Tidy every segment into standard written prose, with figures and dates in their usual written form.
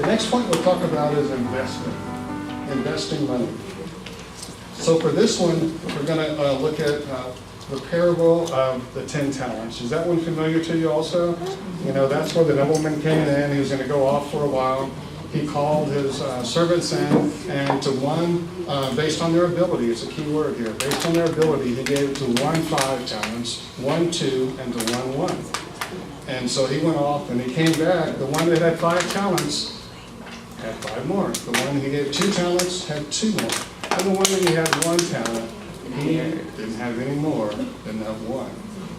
The next point we'll talk about is investing money. So for this one, we're going to look at the parable of the 10 talents. Is that one familiar to you also? You know, that's where the nobleman came in. He was going to go off for a while. He called his servants in, and to one, based on their ability, it's a key word here, based on their ability, he gave to one 5 talents, one 2, and to one 1. And so he went off and he came back. The one that had 5 talents had 5 more. The one he gave 2 talents had 2 more. And the one that he had 1 talent, he didn't have any more than that 1.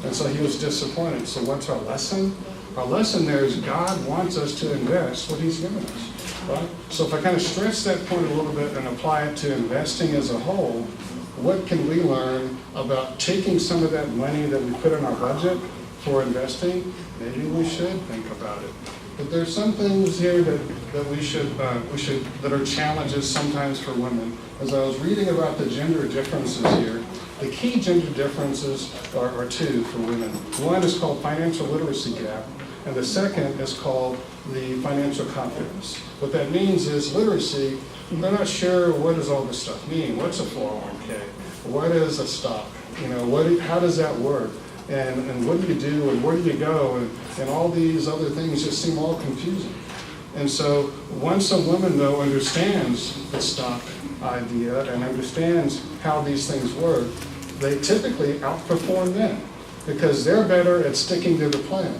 And so he was disappointed. So what's our lesson? Our lesson there is God wants us to invest what he's given us. Right? So if I kind of stretch that point a little bit and apply it to investing as a whole, what can we learn about taking some of that money that we put in our budget for investing? Maybe we should think about it. But there's some things here that we should that are challenges sometimes for women. As I was reading about the gender differences here, the key gender differences are 2 for women. One is called financial literacy gap, and the second is called the financial confidence. What that means is literacy, they're not sure what does all this stuff mean. What's a 401k? What is a stock? You know, how does that work? And what do you do, and where do you go, and all these other things just seem all confusing. And so once a woman, though, understands the stock idea and understands how these things work, they typically outperform men because they're better at sticking to the plan.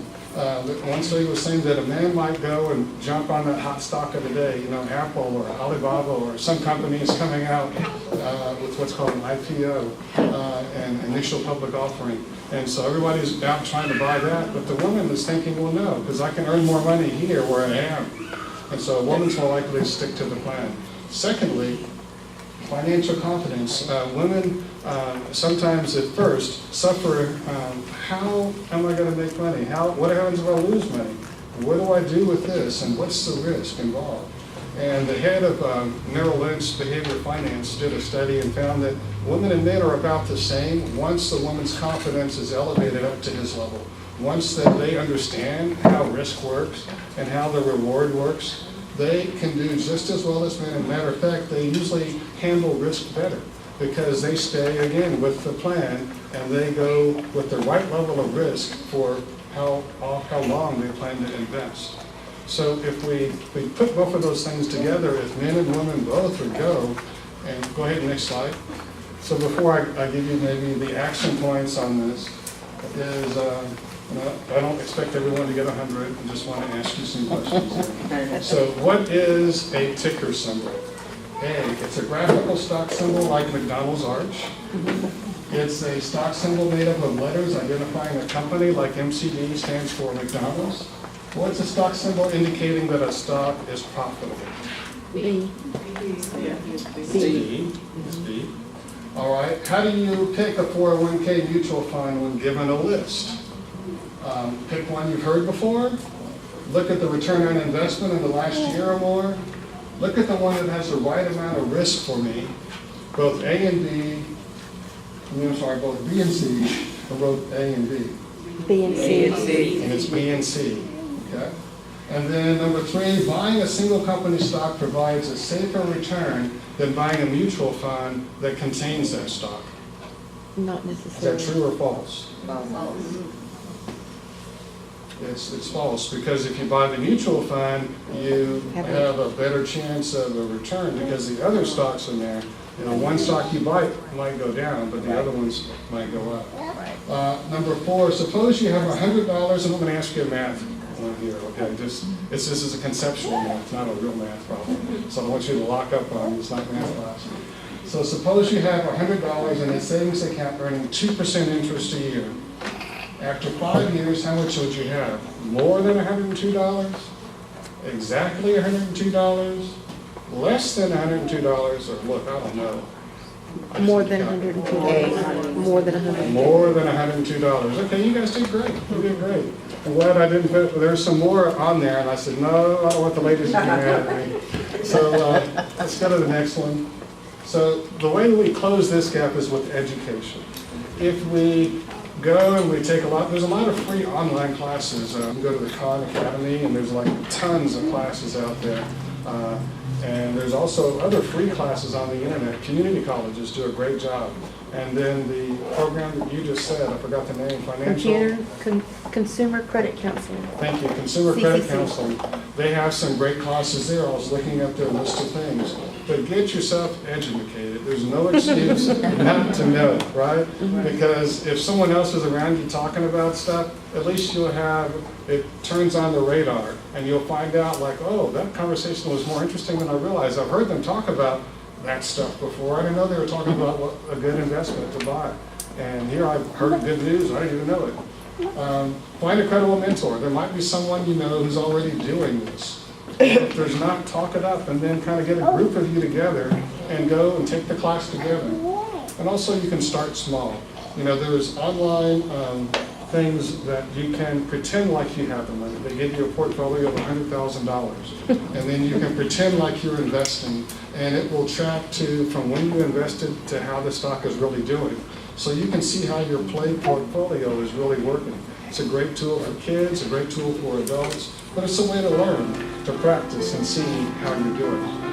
Once lady was saying that a man might go and jump on that hot stock of the day, you know, Apple or Alibaba or some companies coming out with what's called an IPO, an initial public offering. And so everybody's out trying to buy that, but the woman is thinking, well, no, because I can earn more money here where I am. And so a woman's more likely to stick to the plan. Secondly, financial confidence. Women sometimes at first suffer, how am I going to make money? What happens if I lose money? What do I do with this? And what's the risk involved? And the head of Merrill Lynch Behavior Finance did a study and found that women and men are about the same once the woman's confidence is elevated up to his level. Once that they understand how risk works and how the reward works, they can do just as well as men. As a matter of fact, they usually handle risk better because they stay, again, with the plan and they go with the right level of risk for how long they plan to invest. So if we put both of those things together, if men and women both would go, and go ahead, next slide. So before I give you maybe the action points on this, is I don't expect everyone to get 100. I just want to ask you some questions. So what is a ticker symbol? It's a graphical stock symbol like McDonald's arch. It's a stock symbol made up of letters identifying a company like MCD stands for McDonald's. What's a stock symbol indicating that a stock is profitable? B. B. All right. How do you pick a 401k mutual fund when given a list? Pick one you've heard before. Look at the return on investment in the last year or more. Look at the one that has the right amount of risk for me. Both A and B. Both B and C, or both A and B. B and C. And it's B and C. Okay? And then number 3, buying a single company stock provides a safer return than buying a mutual fund that contains that stock. Not necessarily. Is that true or false? False. It's false, because if you buy the mutual fund, you have a better chance of a return because the other stocks in there, one stock you buy might go down, but the other ones might go up. Number 4, suppose you have $100, and I'm going to ask you a math one here, okay? This is a conceptual math, not a real math problem. So I want you to lock up on it. It's not math class. So suppose you have $100 in a savings account earning 2% interest a year. After 5 years, how much would you have? More than $102? Exactly $102? Less than $102? Or look, I don't know. More than $102. More than $102. More than $102. Okay, you guys did great. You did great. I'm glad I didn't put, there's some more on there, and I said, no, I don't want the ladies to get mad at me. So let's go to the next one. So the way that we close this gap is with education. If we go and we take there's a lot of free online classes. You can go to the Khan Academy and there's like tons of classes out there. And there's also other free classes on the internet. Community colleges do a great job. And then the program that you just said, I forgot the name, Consumer Credit Counseling. Thank you, Consumer Credit CCC. Counseling. They have some great classes there. I was looking at their list of things. But get yourself educated. There's no excuse not to know, right? Because if someone else is around you talking about stuff, at least you'll have, it turns on the radar and you'll find out like, oh, that conversation was more interesting than I realized. I've heard them talk about that stuff before. I didn't know they were talking about what a good investment to buy. And here I've heard good news, I didn't even know it. Find a credible mentor. There might be someone you know who's already doing this. If there's not, talk it up and then kind of get a group of you together and go and take the class together. And also you can start small. You know, there's online things that you can pretend like you have the money. They give you a portfolio of $100,000 and then you can pretend like you're investing and it will track from when you invested to how the stock is really doing. So you can see how your play portfolio is really working. It's a great tool for kids, a great tool for adults, but it's a way to learn, to practice and see how you're doing.